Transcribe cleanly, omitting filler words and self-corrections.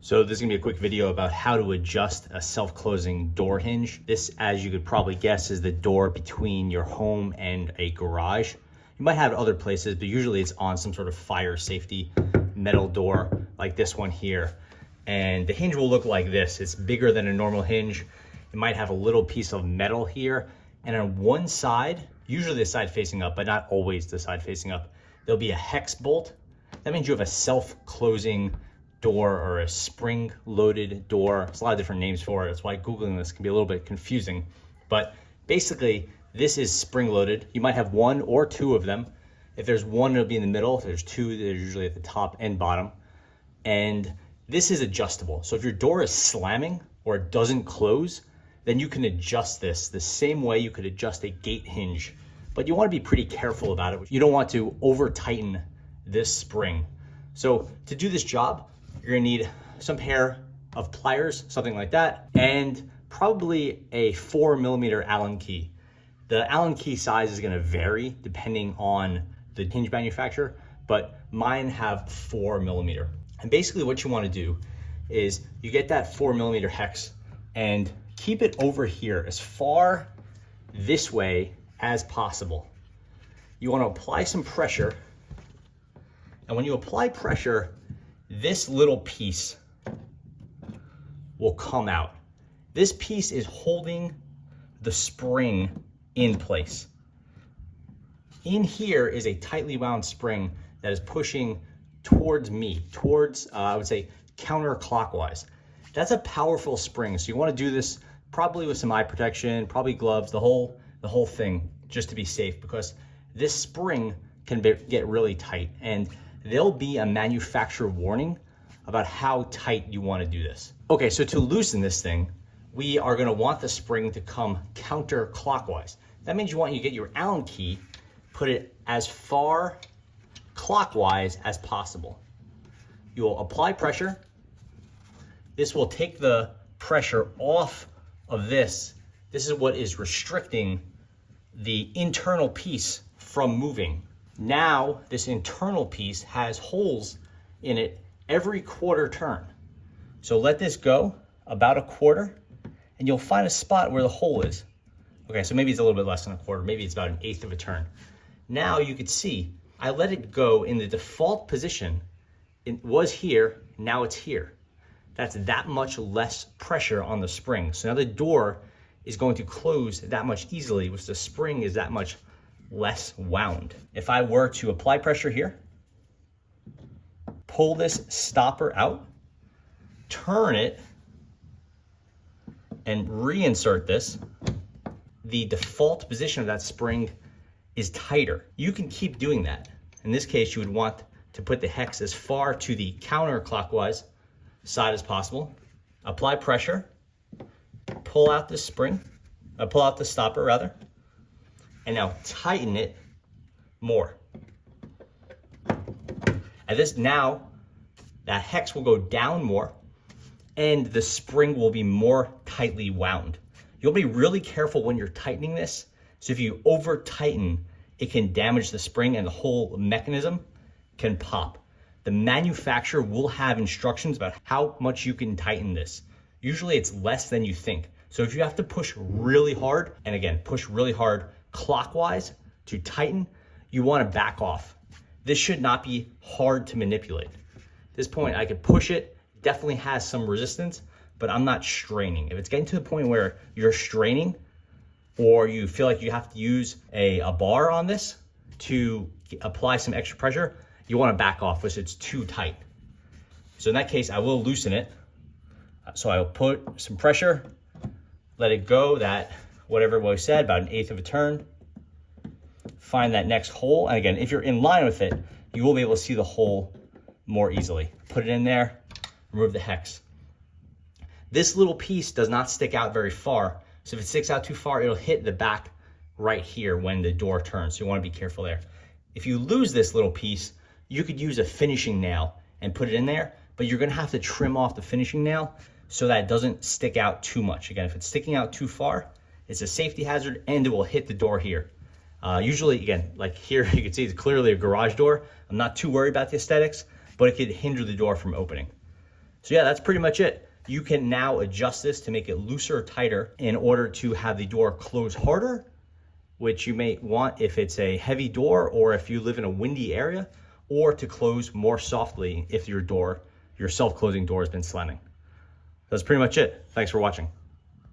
So this is gonna be a quick video about how to adjust a self-closing door hinge. This, as you could probably guess, is the door between your home and a garage. You might have it other places, but usually it's on some sort of fire safety metal door like this one here. And the hinge will look like this. It's bigger than a normal hinge. It might have a little piece of metal here. And on one side, usually the side facing up, but not always the side facing up, there'll be a hex bolt. That means you have a self-closing door or a spring-loaded door. There's a lot of different names for it. That's why Googling this can be a little bit confusing. But basically, this is spring-loaded. You might have one or two of them. If there's one, it'll be in the middle. If there's two, they're usually at the top and bottom. And this is adjustable. So if your door is slamming or it doesn't close, then you can adjust this the same way you could adjust a gate hinge. But you want to be pretty careful about it. You don't want to over-tighten this spring. So to do this job, you're gonna need some pair of pliers, something like that, and probably a 4mm Allen key. The Allen key size is gonna vary depending on the hinge manufacturer, but mine have 4mm. And basically what you wanna do is you get that 4mm hex and keep it over here as far this way as possible. You wanna apply some pressure, and when you apply pressure, this little piece will come out. This piece is holding the spring in place. In here is a tightly wound spring that is pushing towards me, towards, I would say, counterclockwise. That's a powerful spring, so you want to do this probably with some eye protection, probably gloves, the whole thing, just to be safe, because this spring can get really tight, and there'll be a manufacturer warning about how tight you want to do this. Okay, so to loosen this thing, we are going to want the spring to come counterclockwise. That means you get your Allen key, put it as far clockwise as possible. You'll apply pressure. This will take the pressure off of this. This is what is restricting the internal piece from moving. Now, this internal piece has holes in it every quarter turn. So let this go about a quarter, and you'll find a spot where the hole is. Okay, so maybe it's a little bit less than a quarter, maybe it's about 1/8 of a turn. Now you can see, I let it go in the default position. It was here, now it's here. That's that much less pressure on the spring. So now the door is going to close that much easily, which the spring is that much less wound. If I were to apply pressure here, pull this stopper out, turn it, and reinsert this, the default position of that spring is tighter. You can keep doing that. In this case, you would want to put the hex as far to the counterclockwise side as possible. Apply pressure, pull out the spring, pull out the stopper rather, and now tighten it more. And this now, that hex will go down more and the spring will be more tightly wound. You'll be really careful when you're tightening this. So if you over tighten, it can damage the spring and the whole mechanism can pop. The manufacturer will have instructions about how much you can tighten this. Usually it's less than you think. So if you have to push really hard, and again, push really hard clockwise to tighten, you want to back off. This should not be hard to manipulate. At this point, I could push it, definitely has some resistance, but I'm not straining. If it's getting to the point where you're straining or you feel like you have to use a bar on this to apply some extra pressure, you want to back off because it's too tight. So in that case, I will loosen it. So I will put some pressure, let it go, that whatever we said, about 1/8 of a turn. Find that next hole. And again, if you're in line with it, you will be able to see the hole more easily. Put it in there, remove the hex. This little piece does not stick out very far. So if it sticks out too far, it'll hit the back right here when the door turns. So you want to be careful there. If you lose this little piece, you could use a finishing nail and put it in there, but you're going to have to trim off the finishing nail so that it doesn't stick out too much. Again, if it's sticking out too far, it's a safety hazard and it will hit the door here. Usually, again, like here, you can see it's clearly a garage door. I'm not too worried about the aesthetics, but it could hinder the door from opening. So yeah, that's pretty much it. You can now adjust this to make it looser or tighter in order to have the door close harder, which you may want if it's a heavy door or if you live in a windy area, or to close more softly if your self-closing door has been slamming. That's pretty much it. Thanks for watching.